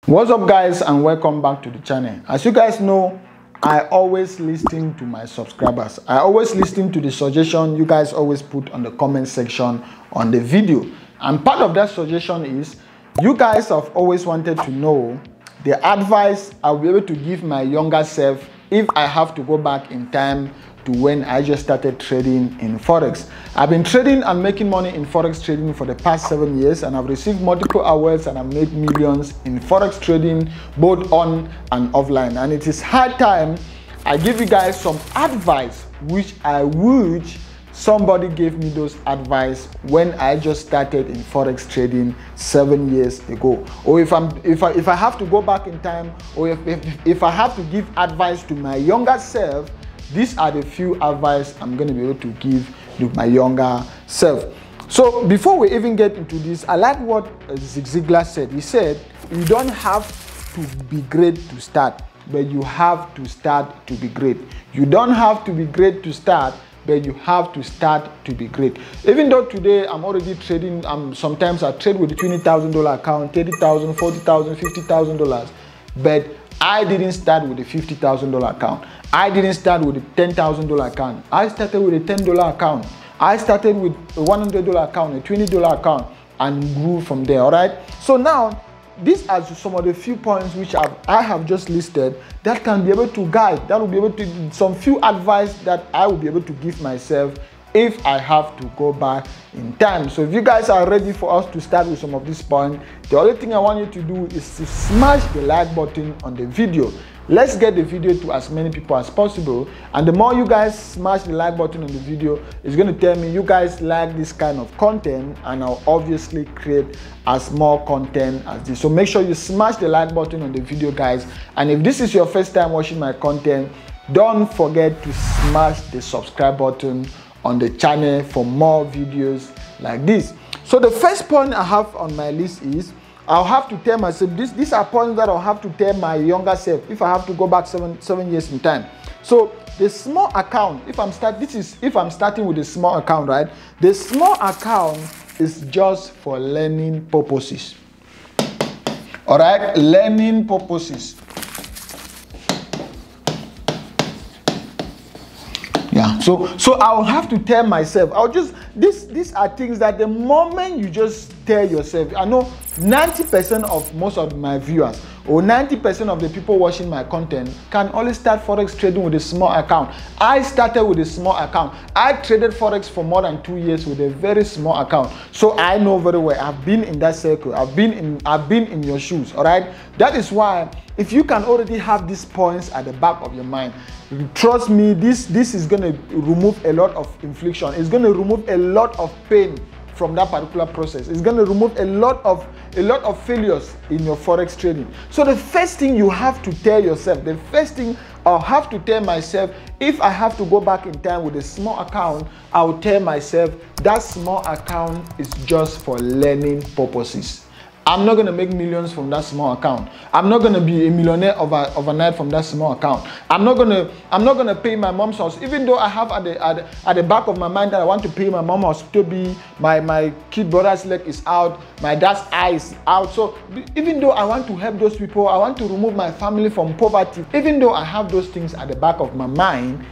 What's up, guys, and welcome back to the channel. As you guys know, I always listen to my subscribers. I always listen to the suggestion you guys always put on the comment section on the video, and part of that suggestion is you guys have always wanted to know the advice I'll be able to give my younger self if I have to go back in time to when I just started trading in Forex. I've been trading and making money in Forex trading for the past 7 years, and I've received multiple awards and I've made millions in Forex trading, both on and offline. And it is high time I give you guys some advice, which I wish somebody gave me those advice when I just started in Forex trading 7 years ago. Or if I have to go back in time, or if I have to give advice to my younger self, these are the few advice I'm going to be able to give to my younger self. So before we even get into this, I like what Zig Ziglar said. He said, you don't have to be great to start, but you have to start to be great. You don't have to be great to start, but you have to start to be great. Even though today I'm already trading, sometimes I trade with a $20,000 account, $30,000, $40,000, $50,000, but I didn't start with a $50,000 account. I didn't start with a $10,000 account. I started with a $10 account. I started with a $100 account, a $20 account, and grew from there. All right. So now, these are some of the few points which I have just listed that can be able to guide. That will be able to some few advice that I will be able to give myself if I have to go back in time. So if you guys are ready for us to start with some of these points, the only thing I want you to do is to smash the like button on the video. Let's get the video to as many people as possible, and the more you guys smash the like button on the video, it's going to tell me you guys like this kind of content, and I'll obviously create as more content as this. So make sure you smash the like button on the video, guys. And if this is your first time watching my content, don't forget to smash the subscribe button on the channel for more videos like this. So the first point I have on my list is I'll have to tell myself, these are points that I'll have to tell my younger self if I have to go back seven years in time. So the small account, if I'm starting with a small account, right? The small account is just for learning purposes. All right, learning purposes. Yeah, so I'll have to tell myself, these are things that the moment you just tell yourself, I know 90% of most of my viewers or 90% of the people watching my content can only start Forex trading with a small account. I started with a small account. I traded Forex for more than 2 years with a very small account. So I know very well, I've been in that circle. I've been in your shoes, all right? That is why if you can already have these points at the back of your mind, trust me, this is going to remove a lot of infliction. It's going to remove a lot of pain from that particular process. It's going to remove a lot of failures in your Forex trading. So the first thing you have to tell yourself, the first thing I'll have to tell myself, if I have to go back in time with a small account, I'll tell myself that small account is just for learning purposes. I'm not going to make millions from that small account. I'm not going to be a millionaire overnight from that small account. I'm not going to pay my mom's house, even though I have at the back of my mind that I want to pay my mom's house to be my kid brother's leg is out, my dad's eye is out. So even though I want to help those people, I want to remove my family from poverty, even though I have those things at the back of my mind,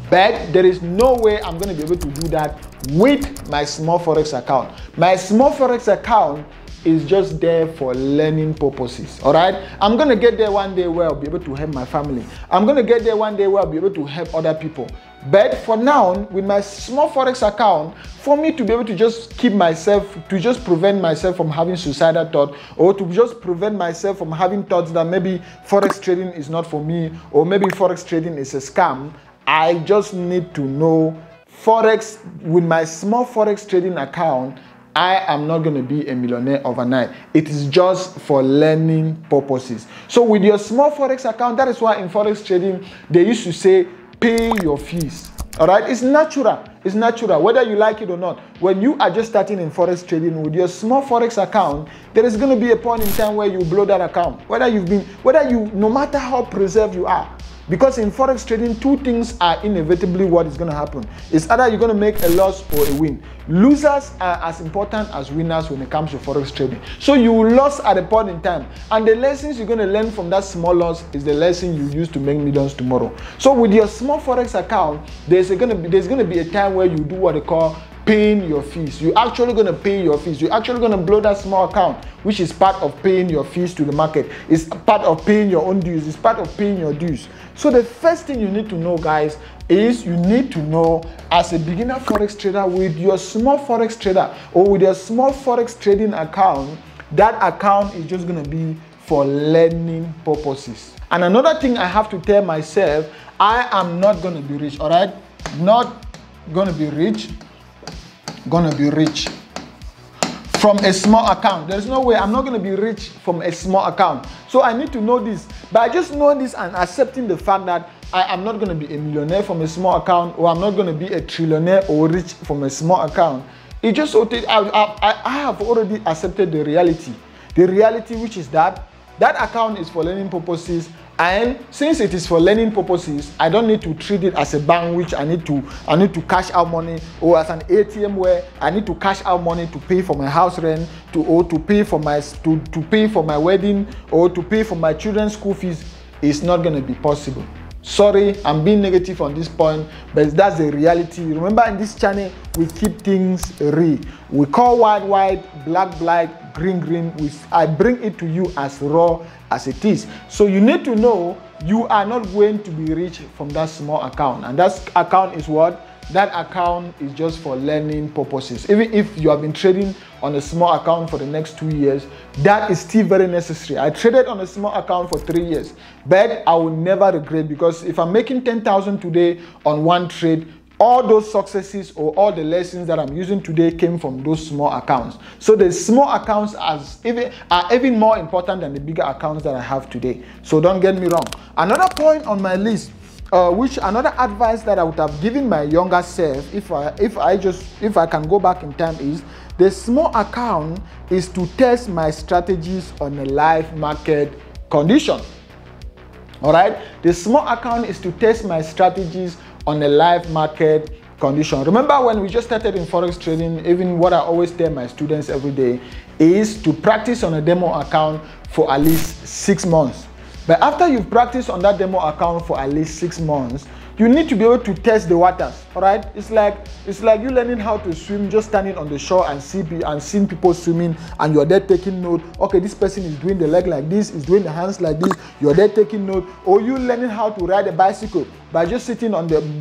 but there is no way I'm going to be able to do that with my small Forex account. My small Forex account is just there for learning purposes. All right, I'm gonna get there one day where I'll be able to help my family. I'm gonna get there one day where I'll be able to help other people. But for now, with my small Forex account, for me to be able to just keep myself, to just prevent myself from having suicidal thoughts, or to just prevent myself from having thoughts that maybe Forex trading is not for me, or maybe Forex trading is a scam, I just need to know Forex, with my small Forex trading account, I am not going to be a millionaire overnight. It is just for learning purposes. So with your small Forex account, that is why in Forex trading, they used to say, pay your fees. All right, it's natural. It's natural, whether you like it or not. When you are just starting in Forex trading with your small Forex account, there is going to be a point in time where you blow that account. No matter how preserved you are, Because in Forex trading, two things are inevitably what is going to happen. It's either you're going to make a loss or a win. Losers are as important as winners when it comes to Forex trading. So you will lose at a point in time. And the lessons you're going to learn from that small loss is the lesson you use to make millions tomorrow. So with your small Forex account, there's going to be a time where you do what they call paying your fees. You're actually going to pay your fees. You're actually going to blow that small account, which is part of paying your fees to the market. It's part of paying your own dues. It's part of paying your dues. So the first thing you need to know, guys, is you need to know, as a beginner Forex trader, with your small Forex trader or with your small Forex trading account, that account is just going to be for learning purposes. And another thing I have to tell myself, I am not going to be rich, all right? Not going to be rich. Gonna be rich from a small account. There's no way I'm not gonna be rich from a small account. So I need to know this. By just knowing this and accepting the fact that I am not gonna be a millionaire from a small account, or I'm not gonna be a trillionaire or rich from a small account, it just I have already accepted the reality. The reality, which is that account is for learning purposes. And since it is for learning purposes, I don't need to treat it as a bank which I need to cash out money, or as an ATM where I need to cash out money to pay for my house rent, to pay for my wedding, or to pay for my children's school fees. It's not going to be possible. Sorry, I'm being negative on this point, but that's the reality. Remember, in this channel, we keep things real. We call white, black, green. I bring it to you as raw as it is. So you need to know you are not going to be rich from that small account. And that account is what? That account is just for learning purposes. Even if you have been trading on a small account for the next 2 years, that is still very necessary. I traded on a small account for 3 years, but I will never regret, because if I'm making 10,000 today on one trade, all those successes or all the lessons that I'm using today came from those small accounts. So the small accounts are even more important than the bigger accounts that I have today. So don't get me wrong. Another point on my list, another advice that I would have given my younger self if I can go back in time, is the small account is to test my strategies on a live market condition. All right, the small account is to test my strategies on a live market condition. Remember, when we just started in Forex trading, even what I always tell my students every day is to practice on a demo account for at least 6 months. But after you've practiced on that demo account for at least 6 months, you need to be able to test the waters. All right, it's like you learning how to swim, just standing on the shore and seeing people swimming, and you're there taking note. Okay, this person is doing the leg like this, is doing the hands like this. You're there taking note. Or you learning how to ride a bicycle by just sitting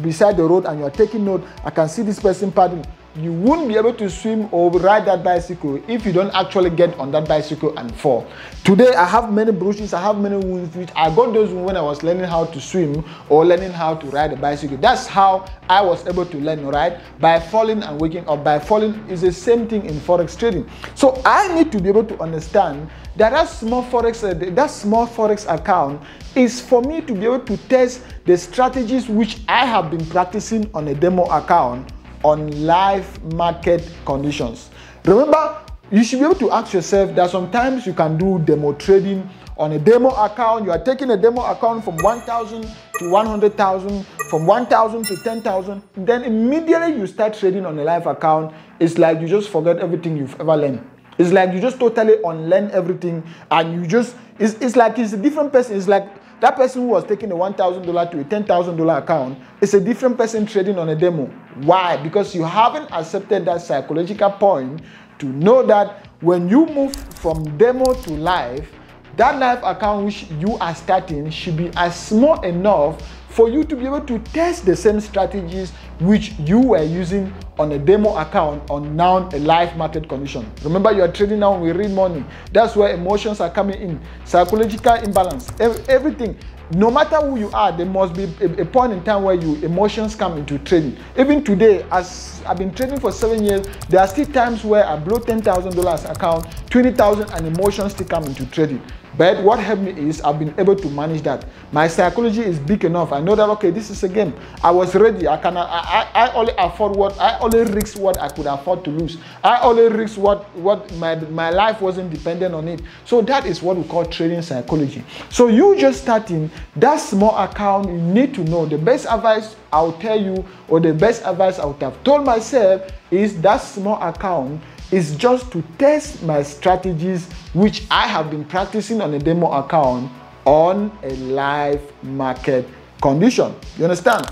beside the road and you're taking note. I can see this person paddling. You won't be able to swim or ride that bicycle if you don't actually get on that bicycle and fall. Today, I have many bruises, I have many wounds, which I got those when I was learning how to swim or learning how to ride a bicycle. That's how I was able to learn, right? By falling and waking up. By falling is the same thing in Forex trading. So I need to be able to understand that that small Forex account is for me to be able to test the strategies which I have been practicing on a demo account on live market conditions. Remember, you should be able to ask yourself that sometimes you can do demo trading on a demo account. You are taking a demo account from 1,000 to 100,000, from 1,000 to 10,000. Then immediately you start trading on a live account. It's like you just forget everything you've ever learned. It's like you just totally unlearn everything, and you just, it's like it's a different person. It's like that person who was taking a $1,000 to a $10,000 account is a different person trading on a demo. Why? Because you haven't accepted that psychological point to know that when you move from demo to live, that live account which you are starting should be as small enough for you to be able to test the same strategies which you were using on a demo account on now a live market condition. Remember, you are trading now with real money. That's where emotions are coming in, psychological imbalance, everything. No matter who you are, there must be a point in time where emotions come into trading. Even today, as I've been trading for 7 years, there are still times where I blow $10,000 account, 20,000, and emotions still come into trading. But what helped me is I've been able to manage that. My psychology is big enough. I know that, okay, this is a game. I was ready. I only afford I only risk what I could afford to lose. I only risk what my life wasn't dependent on it. So that is what we call trading psychology. So you just starting that small account, you need to know the best advice I'll tell you, or the best advice I would have told myself, is that small account is just to test my strategies, which I have been practicing on a demo account on a live market condition. You understand?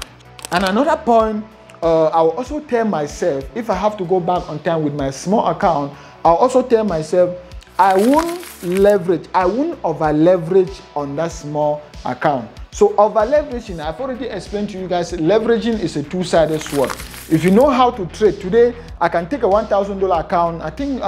And another point, I will also tell myself, if I have to go back on time with my small account, I'll also tell myself, I won't over leverage on that small account. So over leveraging, I've already explained to you guys, leveraging is a two-sided sword. If you know how to trade, today I can take a $1,000 account. I think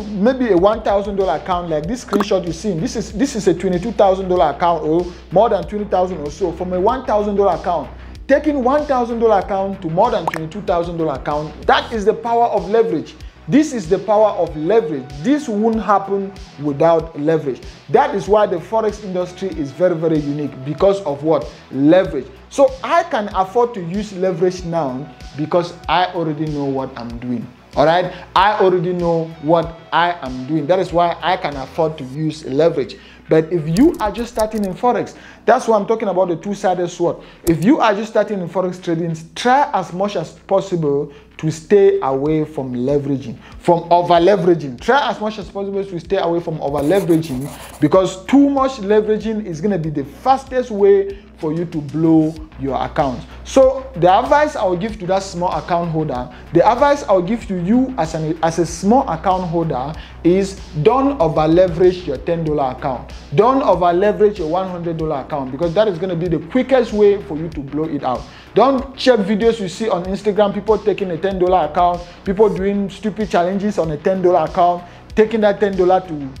maybe a $1,000 account like this screenshot you see. This is a $22,000 account, or more than $20,000 or so, from a $1,000 account. Taking $1,000 account to more than $22,000 account, that is the power of leverage. This is the power of leverage. This won't happen without leverage. That is why the Forex industry is very, very unique, because of what? Leverage. So I can afford to use leverage now because I already know what I'm doing. All right? I already know what I am doing. That is why I can afford to use leverage. But if you are just starting in Forex, that's why I'm talking about the two-sided sword. If you are just starting in Forex trading, try as much as possible to stay away from leveraging, from over-leveraging. Try as much as possible to stay away from over-leveraging, because too much leveraging is going to be the fastest way for you to blow your account. So the advice I will give to that small account holder, the advice I will give to you as a small account holder is, don't over leverage your $10 account. Don't over leverage your $100 account, because that is going to be the quickest way for you to blow it out. Don't check videos you see on Instagram, people taking a $10 account, people doing stupid challenges on a $10 account, taking that $10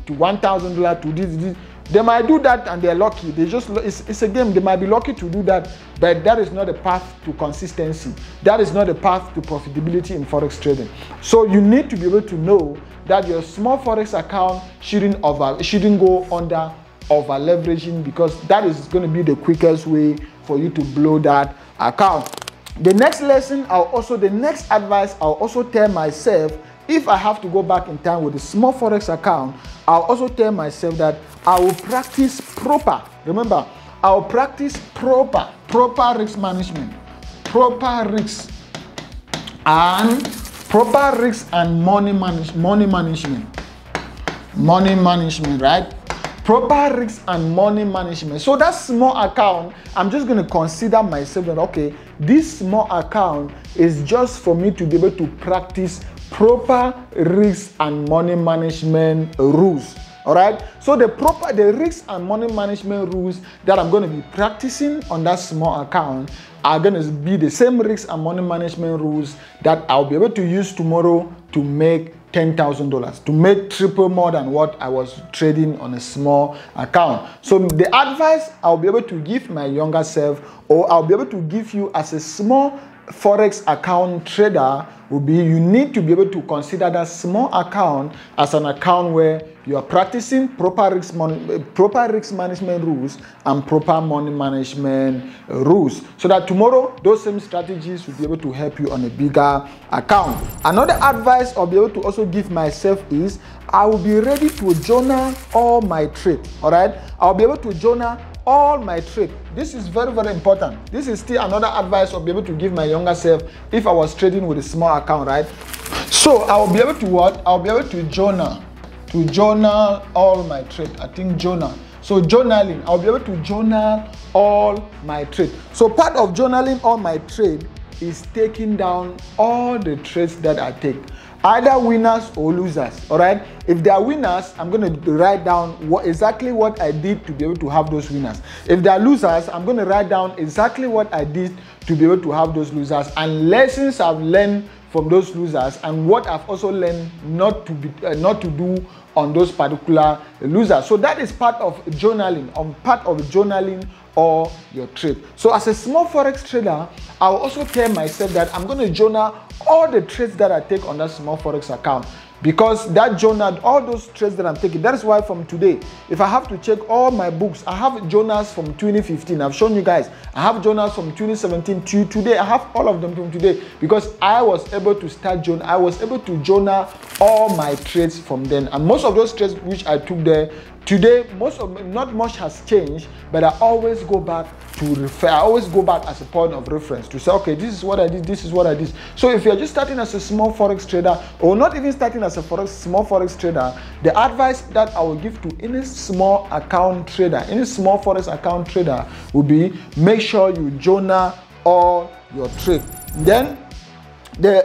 to $1,000 to this. They might do that and they're lucky. It's a game. They might be lucky to do that, but that is not a path to consistency. That is not a path to profitability in Forex trading. So you need to be able to know that your small Forex account shouldn't go under over leveraging, because that is going to be the quickest way for you to blow that account. The next lesson, the next advice I'll also tell myself, if I have to go back in time with a small Forex account, I'll also tell myself that I will practice proper. Remember, I'll practice proper risk management, proper risks and money management, right? Proper risks and money management. So that small account, I'm just going to consider myself that, okay, this small account is just for me to be able to practice proper risks and money management rules. All right, so the risks and money management rules that I'm going to be practicing on that small account are going to be the same risks and money management rules that I'll be able to use tomorrow to make $10,000, to make triple more than what I was trading on a small account. So the advice I'll be able to give my younger self, or I'll be able to give you as a small Forex account trader, will be, you need to be able to consider that small account as an account where you are practicing proper risk management rules and proper money management rules, so that tomorrow those same strategies will be able to help you on a bigger account. Another advice I'll be able to also give myself is, I will be ready to journal all my trade. All right, I'll be able to journal all my trade. This is very, very important. This is still another advice I'll be able to give my younger self if I was trading with a small account, right? So I'll be able to what? I'll be able to journal all my trade. I think journal. So journaling, I'll be able to journal all my trade. So part of journaling all my trade is taking down all the trades that I take, either winners or losers. All right, if they are winners, I'm going to write down exactly what I did to be able to have those winners. If they are losers, I'm going to write down exactly what I did to be able to have those losers, and lessons I've learned from those losers, and what I've also learned not to do on those particular losers. So that is part of journaling, or your trade. So as a small Forex trader, I'll also tell myself that I'm going to journal all the trades that I take on that small Forex account. because that journal, all those trades that I'm taking, that is why from today, if I have to check all my books, I have journals from 2015. I've shown you guys. I have journals from 2017 to today. I have all of them from today because I was able to start journal. I was able to journal all my trades from then, and most of those trades which I took there today, not much has changed, but I always go back to refer. I always go back as a point of reference to say, okay, this is what I did, this is what I did. So if you're just starting as a small forex trader, or not even starting as a small forex trader, the advice that I will give to any small account trader, any small forex account trader, will be make sure you journal all your trade. Then the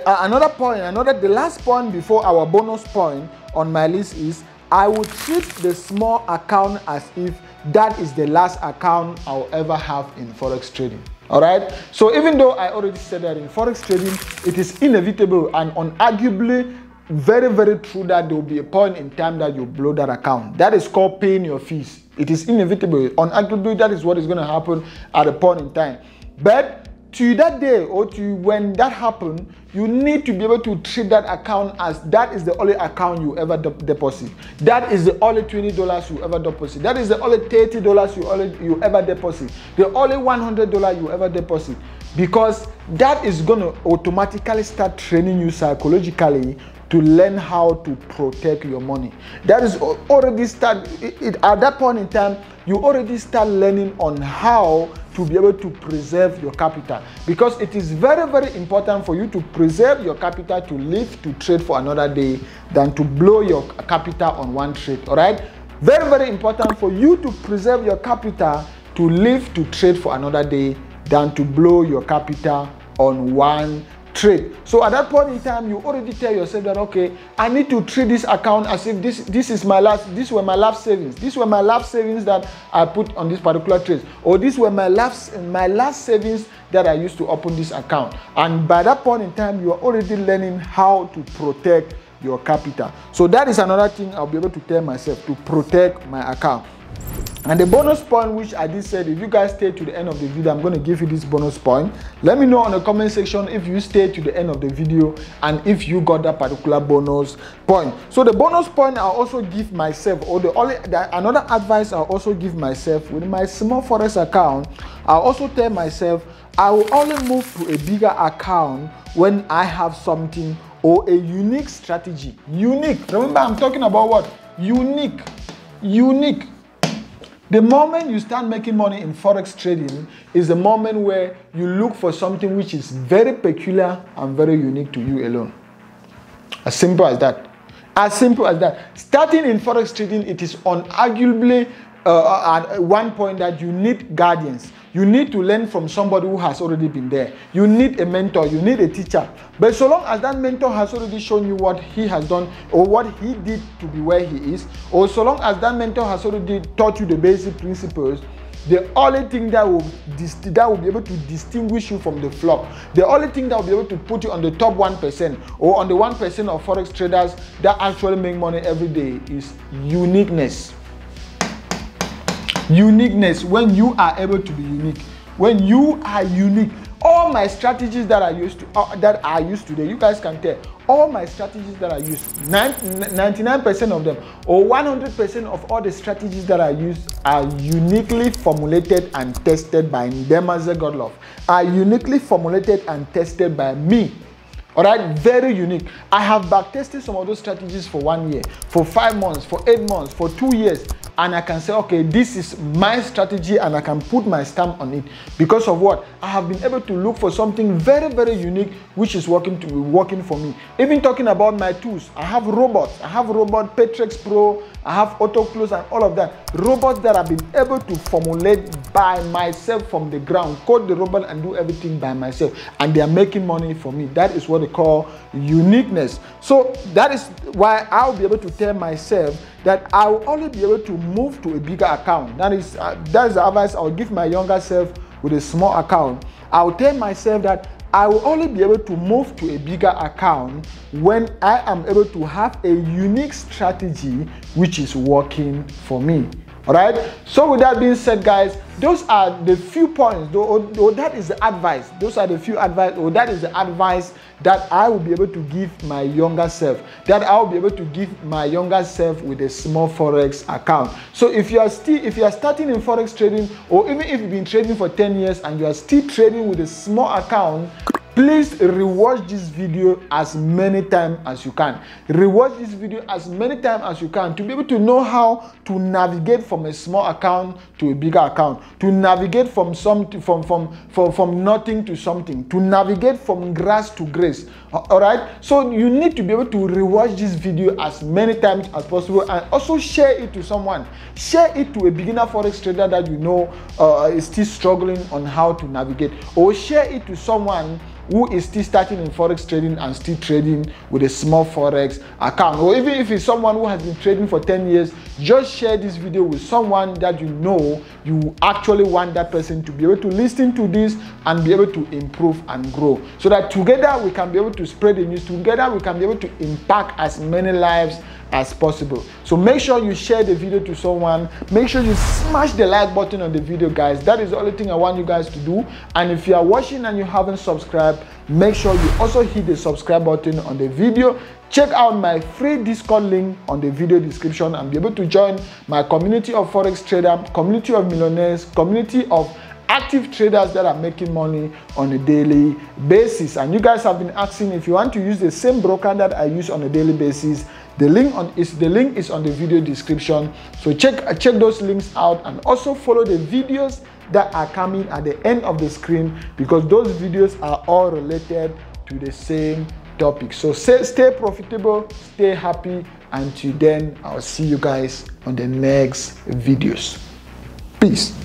last point before our bonus point on my list is I would treat the small account as if that is the last account I'll ever have in forex trading. All right. So even though I already said that in forex trading, it is inevitable and unarguably very, very true that there will be a point in time that you blow that account. That is called paying your fees. It is inevitable. Unarguably, that is what is going to happen at a point in time. But to that day or to when that happens, you need to be able to treat that account as that is the only account you ever deposit. That is the only $20 you ever deposit. That is the only $30 you ever deposit. The only $100 you ever deposit. Because that is going to automatically start training you psychologically to learn how to protect your money. That is already at that point in time, you already start learning on how to be able to preserve your capital, because it is very, very important for you to preserve your capital to live to trade for another day than to blow your capital on one trade. All right, very, very important for you to preserve your capital to live to trade for another day than to blow your capital on one trade. So at that point in time, you already tell yourself that, okay, I need to treat this account as if these were my last savings. These were my last savings that I put on this particular trade, or these were my last savings that I used to open this account. And by that point in time, you are already learning how to protect your capital. So that is another thing I'll be able to tell myself, to protect my account. And the bonus point, which I did said, if you guys stay to the end of the video, I'm going to give you this bonus point. Let me know in the comment section if you stay to the end of the video and if you got that particular bonus point. So the bonus point I'll also give myself, or another advice I'll also give myself with my small forex account, I'll also tell myself I will only move to a bigger account when I have something or a unique strategy. Unique. Remember, I'm talking about what? Unique. The moment you start making money in forex trading is the moment where you look for something which is very peculiar and very unique to you alone. As simple as that. As simple as that. Starting in forex trading, it is unarguably at one point that you need guardians. You need to learn from somebody who has already been there. You need a mentor, you need a teacher. But so long as that mentor has already shown you what he has done or what he did to be where he is, or so long as that mentor has already taught you the basic principles, the only thing that will be able to distinguish you from the flock, the only thing that will be able to put you on the top 1% or on the 1% of forex traders that actually make money every day is uniqueness. Uniqueness. When you are able to be unique, when you are unique, all my strategies that I use today, you guys can tell, all my strategies that I use, 99% of them or 100% of all the strategies that I use are uniquely formulated and tested by Ndemaze Godlove, are uniquely formulated and tested by me. All right, very unique. I have backtested some of those strategies for 1 year, for 5 months, for 8 months, for 2 years. And I can say, okay, this is my strategy and I can put my stamp on it. Because of what? I have been able to look for something very, very unique which is working for me. Even talking about my tools, I have robots. I have robot Petrex Pro, I have auto close and all of that. Robots that I've been able to formulate by myself from the ground, code the robot and do everything by myself. And they are making money for me. That is what they call uniqueness. So that is why I'll be able to tell myself that I will only be able to move to a bigger account. That is the advice I'll give my younger self with a small account. I'll tell myself that I will only be able to move to a bigger account when I am able to have a unique strategy which is working for me. All right, so with that being said, guys, those are the few points, or that is the advice. Those are the few advice, or that is the advice that I will be able to give my younger self, that I will be able to give my younger self with a small Forex account. So if you are starting in Forex trading, or even if you've been trading for 10 years and you are still trading with a small account, please rewatch this video as many times as you can. Rewatch this video as many times as you can to be able to know how to navigate from a small account to a bigger account, to navigate from something, from nothing to something, to navigate from grass to grace. All right. So you need to be able to rewatch this video as many times as possible, and also share it to someone. Share it to a beginner Forex trader that you know is still struggling on how to navigate, or share it to someone who is still starting in Forex trading and still trading with a small Forex account. Or even if it's someone who has been trading for 10 years, just share this video with someone that you know you actually want that person to be able to listen to this and be able to improve and grow, so that together we can be able to spread the news, together we can be able to impact as many lives as possible. So make sure you share the video to someone. Make sure you smash the like button on the video, guys. That is the only thing I want you guys to do. And if you are watching and you haven't subscribed, make sure you also hit the subscribe button on the video. Check out my free Discord link on the video description and be able to join my community of Forex traders, community of millionaires, community of active traders that are making money on a daily basis. And you guys have been asking if you want to use the same broker that I use on a daily basis. The link is on the video description. So check those links out, and also follow the videos that are coming at the end of the screen, because those videos are all related to the same topic. So stay profitable, stay happy. Until then, I'll see you guys on the next videos. Peace.